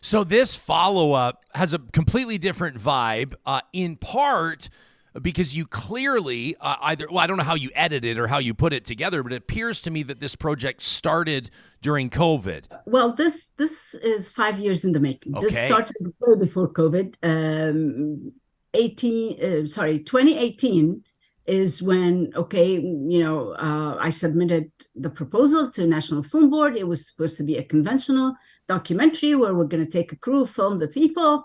So this follow-up has a completely different vibe, in part because you clearly I don't know how you edit it or how you put it together, but it appears to me that this project started during COVID. Well, this is 5 years in the making. This Okay. started way before COVID. 2018 is when, okay, I submitted the proposal to National Film Board. It was supposed to be a conventional documentary where we're going to take a crew, film the people.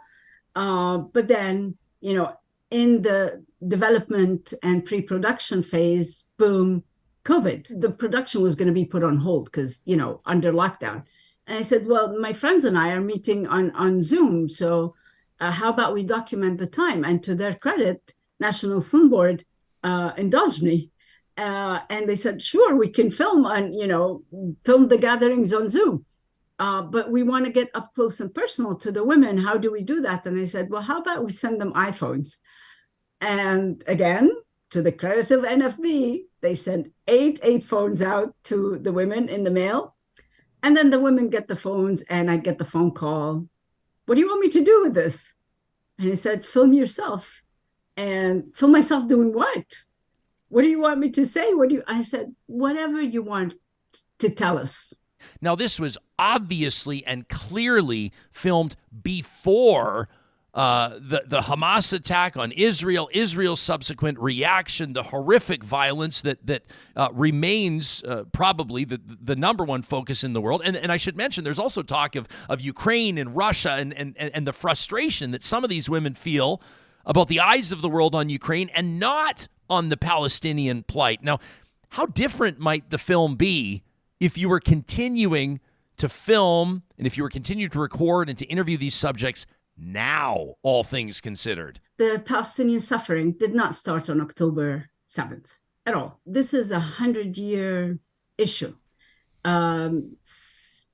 But then, in the development and pre-production phase, boom, COVID. The production was going to be put on hold because, under lockdown. And I said, well, my friends and I are meeting on Zoom. So how about we document the time? And to their credit, National Film Board indulged me. And they said, sure, we can film the gatherings on Zoom. But we want to get up close and personal to the women. How do we do that? And I said, well, how about we send them iPhones? And again, to the credit of NFB, they sent eight phones out to the women in the mail. And then the women get the phones and I get the phone call. What do you want me to do with this? And he said, film yourself. And film myself doing what? What do you want me to say? I said, whatever you want to tell us. Now, this was obviously and clearly filmed before the Hamas attack on Israel, Israel's subsequent reaction, the horrific violence that remains probably the number one focus in the world. And I should mention, there's also talk of Ukraine and Russia and the frustration that some of these women feel about the eyes of the world on Ukraine and not on the Palestinian plight. Now, how different might the film be if you were continuing to film and if you were continuing to record and to interview these subjects now, all things considered? The Palestinian suffering did not start on October 7th at all. This is a 100-year issue,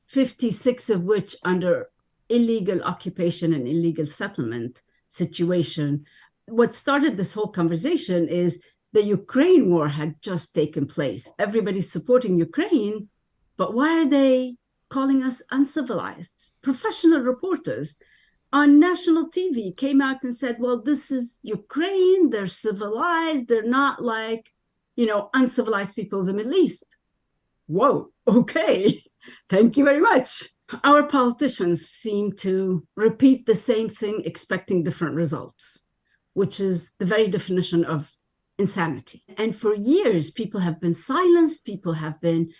56 of which under illegal occupation and illegal settlement situation. What started this whole conversation is the Ukraine war had just taken place. Everybody's supporting Ukraine, but why are they calling us uncivilized? Professional reporters on national TV came out and said, well, this is Ukraine. They're civilized. They're not like, uncivilized people of the Middle East. Whoa, okay. Thank you very much. Our politicians seem to repeat the same thing, expecting different results, which is the very definition of insanity. And for years, people have been silenced. People have been,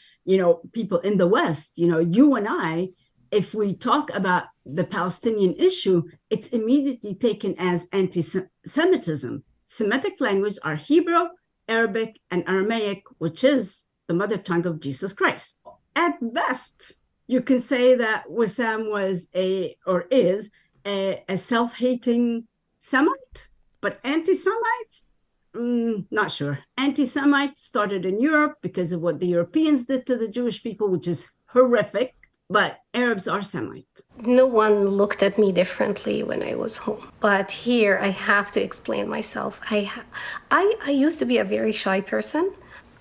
people in the West, you and I, if we talk about the Palestinian issue, it's immediately taken as anti-Semitism. Semitic language are Hebrew, Arabic, and Aramaic, which is the mother tongue of Jesus Christ. At best, you can say that Wissam was is a self-hating Semite, but anti-Semite? Not sure. Anti-Semite started in Europe because of what the Europeans did to the Jewish people, which is horrific. But Arabs are Semite. No one looked at me differently when I was home. But here I have to explain myself. I used to be a very shy person.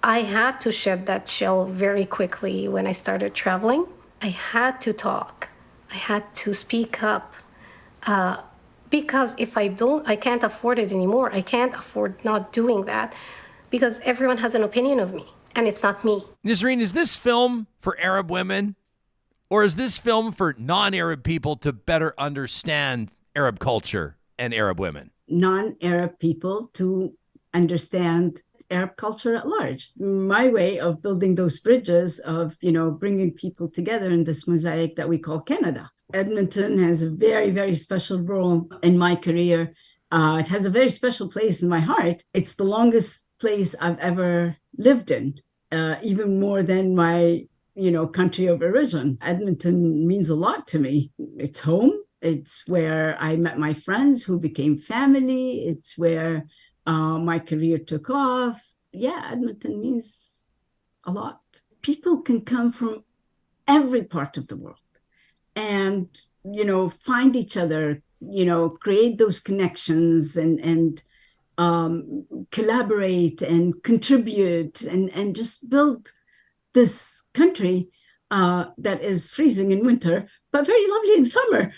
I had to shed that shell very quickly when I started traveling. I had to talk. I had to speak up. Because if I don't, I can't afford it anymore. I can't afford not doing that because everyone has an opinion of me and it's not me. Nisreen, is this film for Arab women? Or is this film for non-Arab people to better understand Arab culture and Arab women? Non-Arab people to understand Arab culture at large. My way of building those bridges of, bringing people together in this mosaic that we call Canada. Edmonton has a very, very special role in my career. It has a very special place in my heart. It's the longest place I've ever lived in, even more than my country of origin. Edmonton means a lot to me. It's home. It's where I met my friends who became family. It's where my career took off. Yeah, Edmonton means a lot. People can come from every part of the world and, find each other, create those connections and collaborate and contribute and just build this country that is freezing in winter, but very lovely in summer.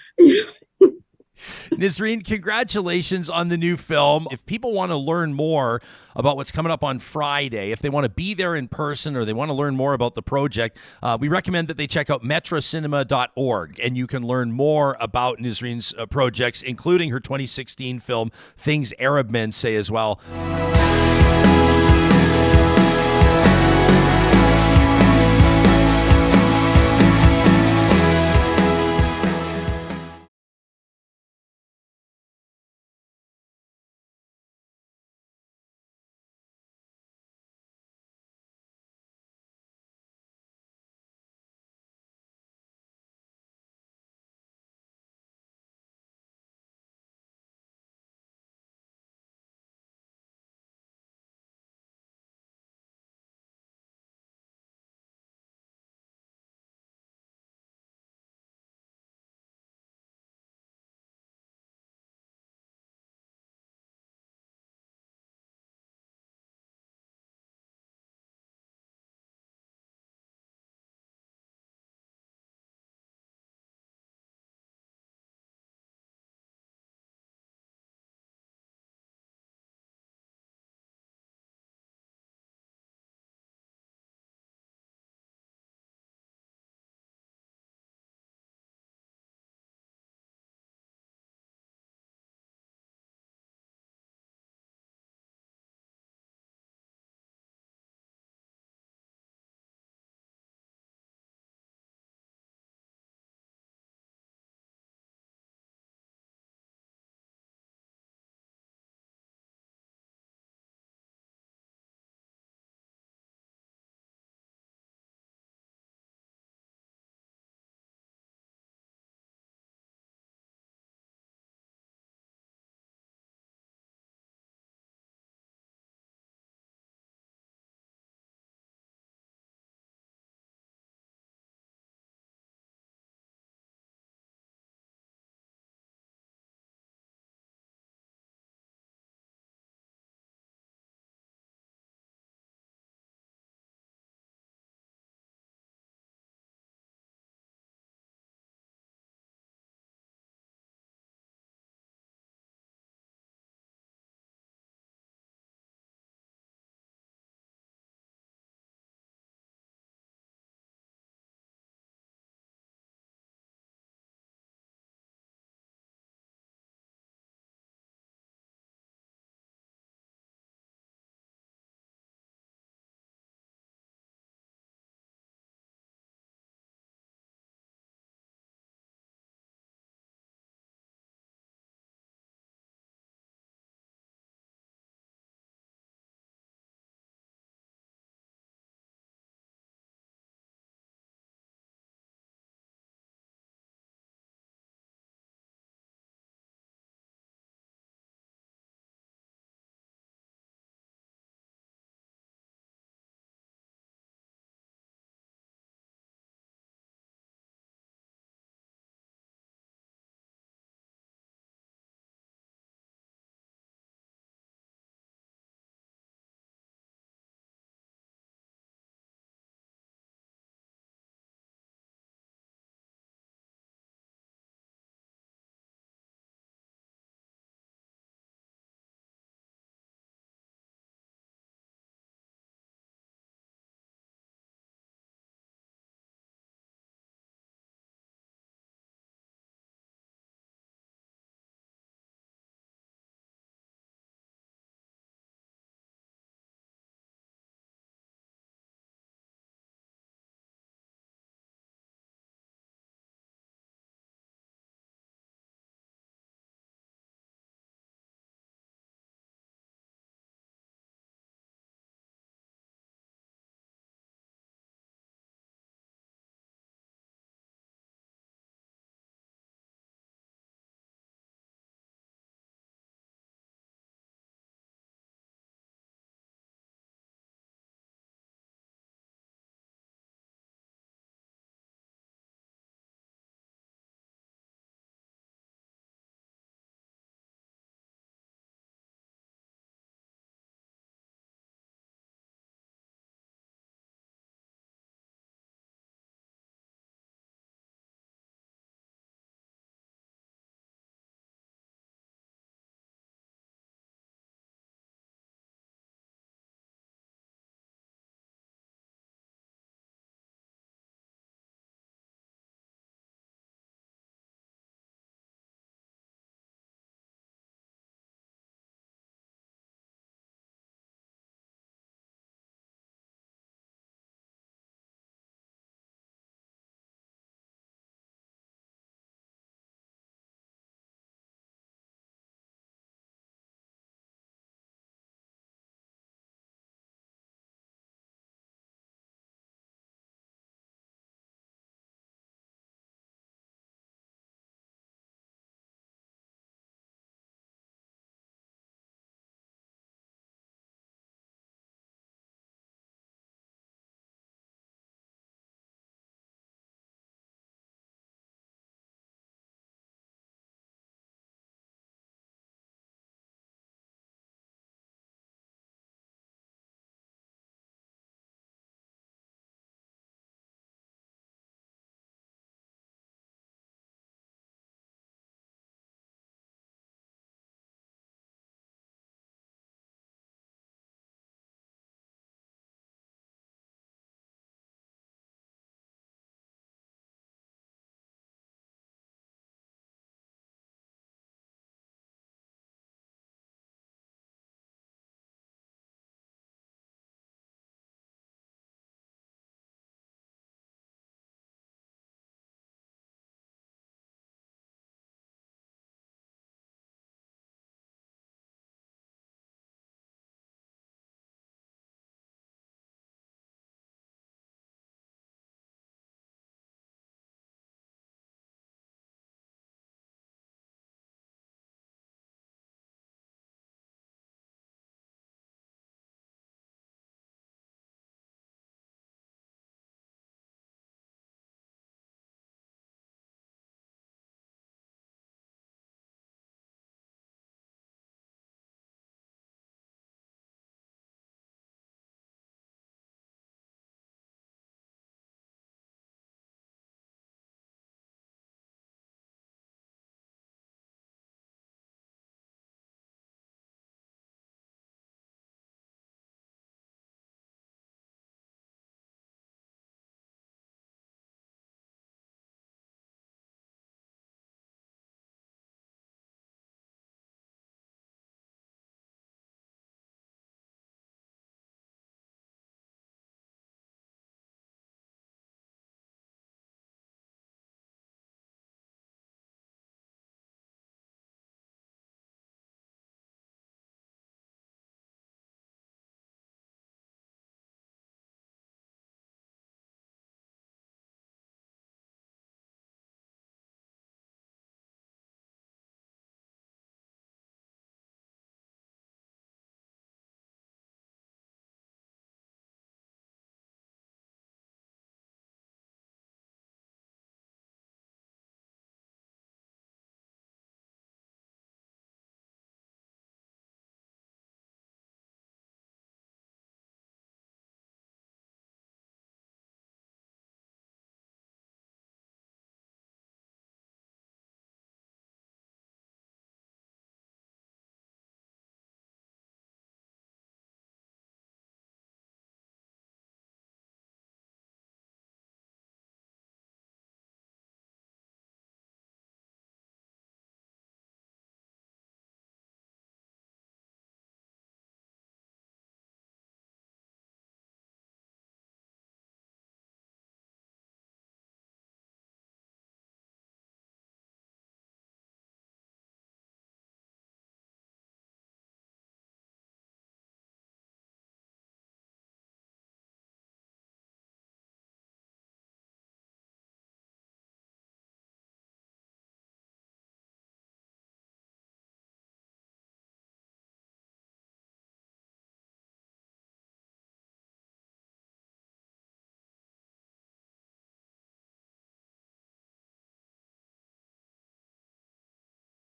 Nisreen, congratulations on the new film. If people want to learn more about what's coming up on Friday, if they want to be there in person or they want to learn more about the project, we recommend that they check out metrocinema.org, and you can learn more about Nisreen's projects, including her 2016 film, Things Arab Men Say as well.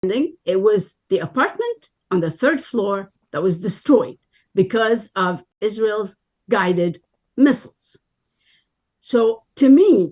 It was the apartment on the third floor that was destroyed because of Israel's guided missiles. So to me,